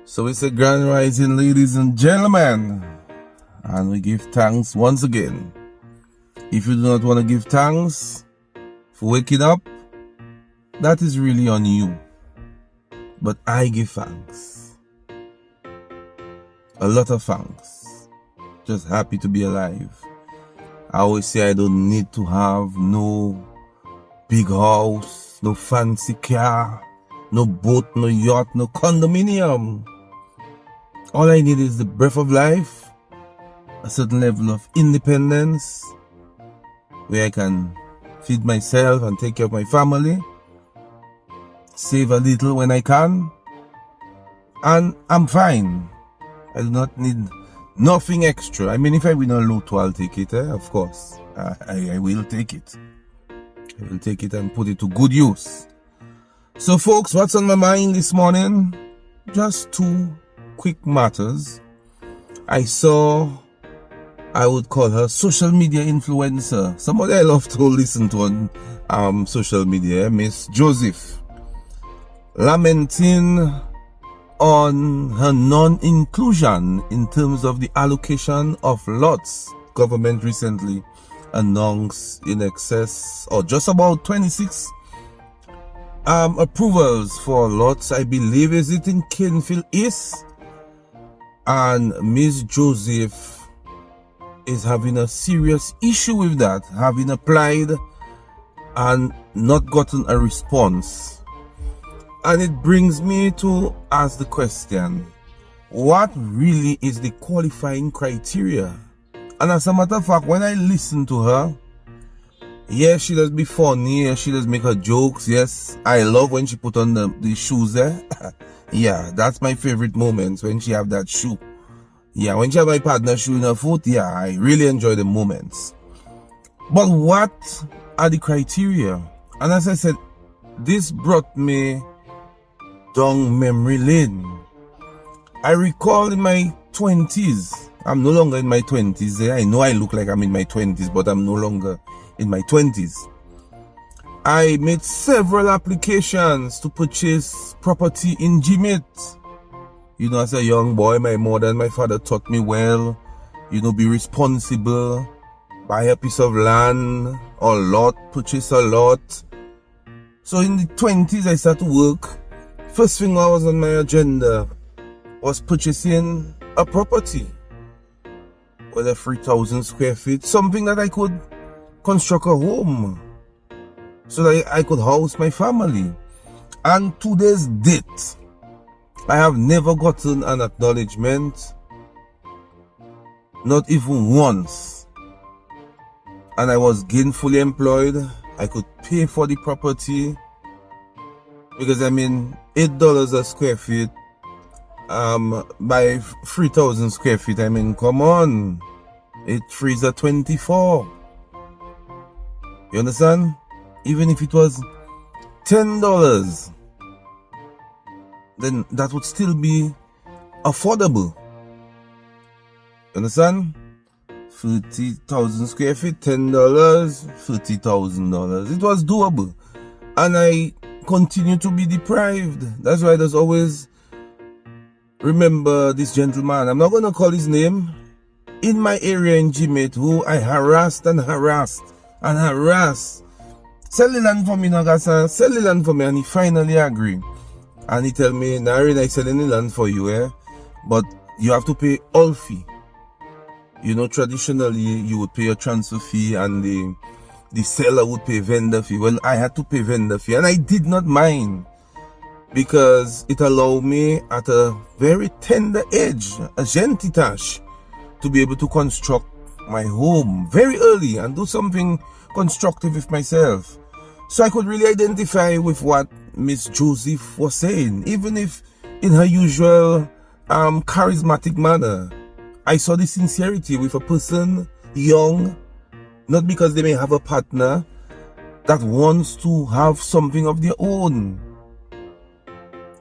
So it's a grand rising, ladies and gentlemen, and we give thanks once again. If you do not want to give thanks for waking up, that is really on you. But I give thanks. A lot of thanks. Just happy to be alive. I always say I don't need to have no big house, no fancy car, no boat, no yacht, no condominium. All I need is the breath of life, a certain level of independence, where I can feed myself and take care of my family, save a little when I can, and I'm fine. I do not need nothing extra. I mean, if I win a lotto, I'll take it, of course. I will take it. I will take it and put it to good use. So folks, what's on my mind this morning? Just two quick matters. I saw, I would call her social media influencer. Somebody I love to listen to on social media, Miss Joseph, lamenting on her non-inclusion in terms of the allocation of lots. Government recently announced in excess or just about 26 approvals for lots. I believe is it in Kenfield East, and Miss Joseph is having a serious issue with that, having applied and not gotten a response. And it brings me to ask the question, what really is the qualifying criteria? And as a matter of fact, when I listen to her, yes, she does be funny, yes, she does make her jokes, yes, I love when she put on the shoes there. Yeah, that's my favorite moments, when she have that shoe. Yeah, when she have my partner shoe in her foot, yeah, I really enjoy the moments. But what are the criteria? And as I said, this brought me down memory lane. I recall in my 20s, I'm no longer in my 20s. I know I look like I'm in my 20s, but I'm no longer in my 20s. I made several applications to purchase property in Jimette. You know, as a young boy, my mother and my father taught me well, you know, be responsible, buy a piece of land or lot, purchase a lot. So in the 20s, I started to work. First thing I was on my agenda was purchasing a property, whether 3,000 square feet, something that I could construct a home so that I could house my family. And to this date, I have never gotten an acknowledgement, not even once. And I was gainfully employed. I could pay for the property because I mean $8 a square feet by 3,000 square feet. I mean, come on, it frees at 24. You understand? Even if it was $10, then that would still be affordable. You understand? 30,000 square feet, $10, $30,000. It was doable. And I continue to be deprived. That's why there's always, remember this gentleman, I'm not going to call his name, in my area in Jimette, who I harassed and harassed and harassed. Sell the land for me, Nagasa, sell the land for me. And he finally agreed. And he tell me, Nari, I selling the land for you, but you have to pay all fee. You know, traditionally, you would pay a transfer fee and the seller would pay vendor fee. Well, I had to pay vendor fee, and I did not mind because it allowed me at a very tender age, a gentitash, to be able to construct my home very early and do something constructive with myself. So I could really identify with what Miss Joseph was saying, even if in her usual charismatic manner. I saw the sincerity with a person young, not because they may have a partner, that wants to have something of their own.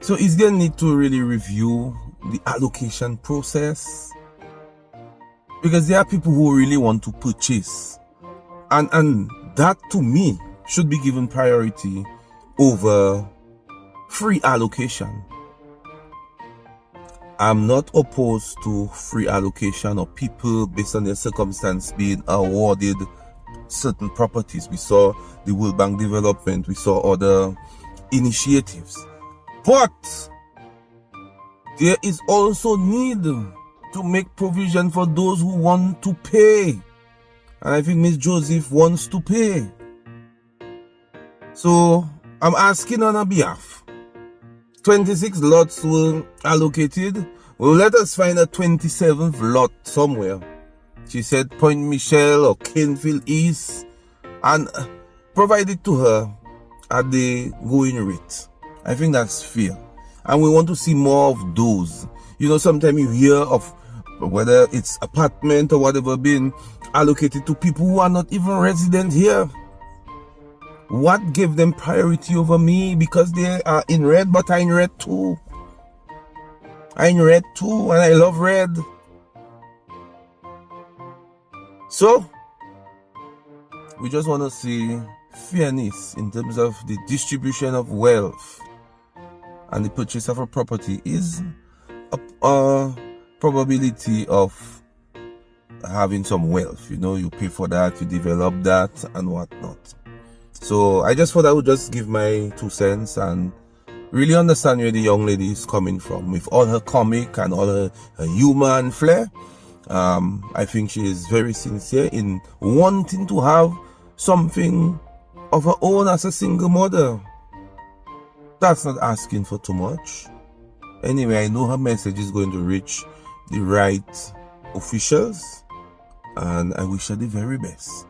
So is there a need to really review the allocation process? Because there are people who really want to purchase. And that to me should be given priority over free allocation. I'm not opposed to free allocation of people based on their circumstance being awarded certain properties. We saw the World Bank development, we saw other initiatives. But there is also need to make provision for those who want to pay. And I think Ms. Joseph wants to pay. So I'm asking on her behalf. 26 lots were allocated. Well, let us find a 27th lot somewhere. She said Point Michelle or Kenfield East, and provide it to her at the going rate. I think that's fair. And we want to see more of those. You know, sometimes you hear of whether it's apartment or whatever being allocated to people who are not even resident here. What gave them priority over me? Because they are in red, but I'm in red too. I'm in red too, and I love red. So, we just want to see fairness in terms of the distribution of wealth, and the purchase of a property is a probability of having some wealth. You know, you pay for that, you develop that, and whatnot. So I just thought I would just give my 2 cents and really understand where the young lady is coming from with all her comic and all her humor and flair. I think she is very sincere in wanting to have something of her own as a single mother. That's not asking for too much. Anyway, I know her message is going to reach the right officials, and I wish her the very best.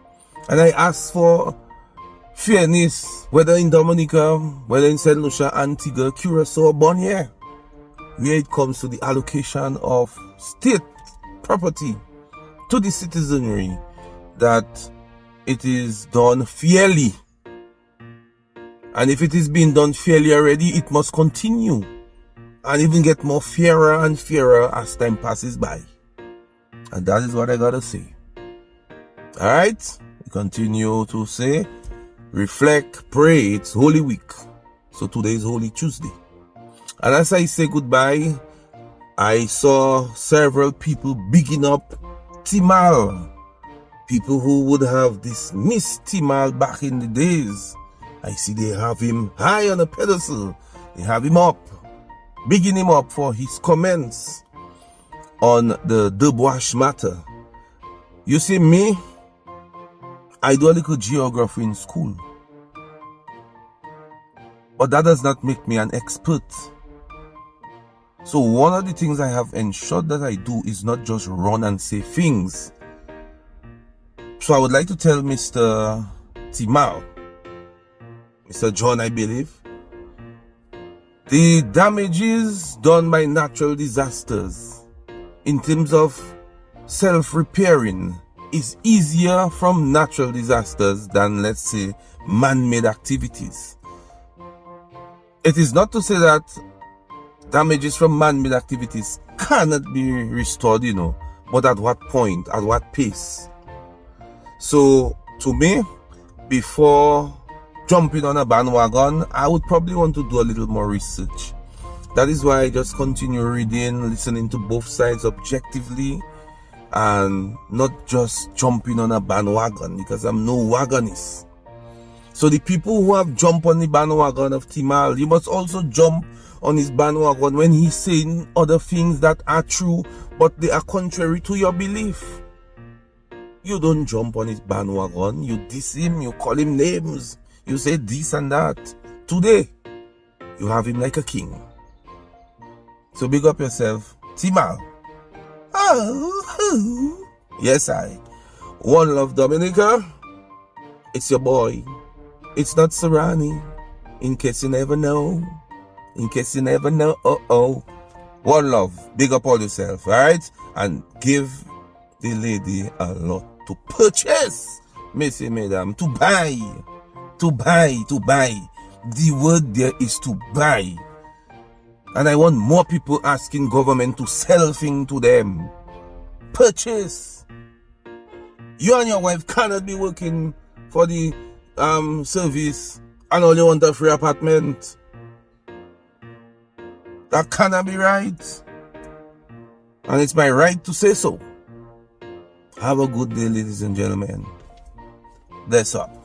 And I ask for fairness, whether in Dominica, whether in St. Lucia, Antigua, Curacao, or Bonaire, where it comes to the allocation of state property to the citizenry, that it is done fairly. And if it is being done fairly already, it must continue and even get more fairer and fairer as time passes by. And that is what I gotta say. Alright, we continue to say, reflect, pray. It's Holy Week. So today is Holy Tuesday. And as I say goodbye, I saw several people bigging up Timal. People who would have dismissed Timal back in the days. I see they have him high on a pedestal. They have him up, bigging him up for his comments on the Dubois matter. You see, me, I do a little geography in school. But that does not make me an expert. So one of the things I have ensured that I do is not just run and say things. So I would like to tell Mr. Timal, Mr. John, I believe, the damages done by natural disasters in terms of self-repairing is easier from natural disasters than, let's say, man-made activities. It is not to say that damages from man-made activities cannot be restored, you know, but at what point, at what pace? So, to me, before jumping on a bandwagon, I would probably want to do a little more research. That is why I just continue reading, listening to both sides objectively, and not just jumping on a bandwagon, because I'm no wagonist. So the people who have jumped on the bandwagon of Timal, you must also jump on his bandwagon when he's saying other things that are true, but they are contrary to your belief. You don't jump on his bandwagon, you diss him, you call him names, you say this and that. Today, you have him like a king. So big up yourself, Timal. Oh. Yes, I. One love, Dominica. It's your boy. It's not Serrani. In case you never know. In case you never know. One love. Big up all yourself, alright? And give the lady a lot to purchase. Missy madam. To buy. To buy. To buy. The word there is to buy. And I want more people asking government to sell things to them. Purchase. You and your wife cannot be working for the service and all you want a free apartment. That cannot be right. And it's my right to say so. Have a good day, ladies and gentlemen. That's all.